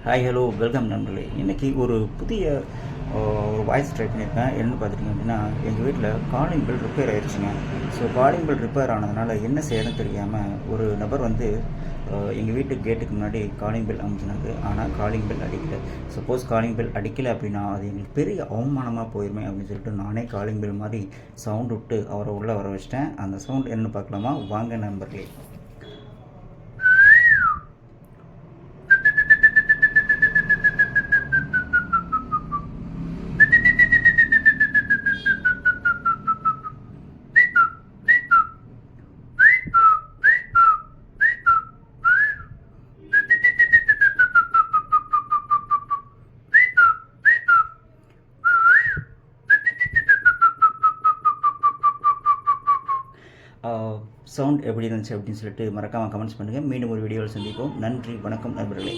Hi hello welcome நண்பர்களே. இன்றைக்கி ஒரு புதிய ஒரு வாய்ஸ் ட்ரை பண்ணியிருக்கேன். என்னென்னு பார்த்துட்டிங்க அப்படின்னா, எங்கள் வீட்டில் காலிங் பெல் ரிப்பேர் ஆயிடுச்சுங்க. ஸோ காலிங் பெல் ரிப்பேர் ஆனதுனால என்ன செய்யணும்னு தெரியாமல் ஒரு நபர் வந்து எங்கள் வீட்டு கேட்டுக்கு முன்னாடி காலிங் பெல் அமுத்தினாங்க. ஆனால் காலிங் பெல் அடிக்கலை. சப்போஸ் காலிங் பெல் அடிக்கலை அப்படின்னா அது எங்களுக்கு பெரிய அவமானமாக போயிருமே அப்படின்னு சொல்லிட்டு நானே காலிங் பெல் மாதிரி சவுண்ட் விட்டு அவரை உள்ளே வர வச்சிட்டேன். அந்த சவுண்ட் என்னென்னு பார்க்கலாமா? வாங்க நண்பர்களே. சவுண்ட் எப்படி இருந்துச்சு அப்படின்னு சொல்லிட்டு மறக்காமல் கமெண்ட்ஸ் பண்ணுங்கள். மீண்டும் ஒரு வீடியோவில் சந்திப்போம். நன்றி, வணக்கம் நண்பர்களே.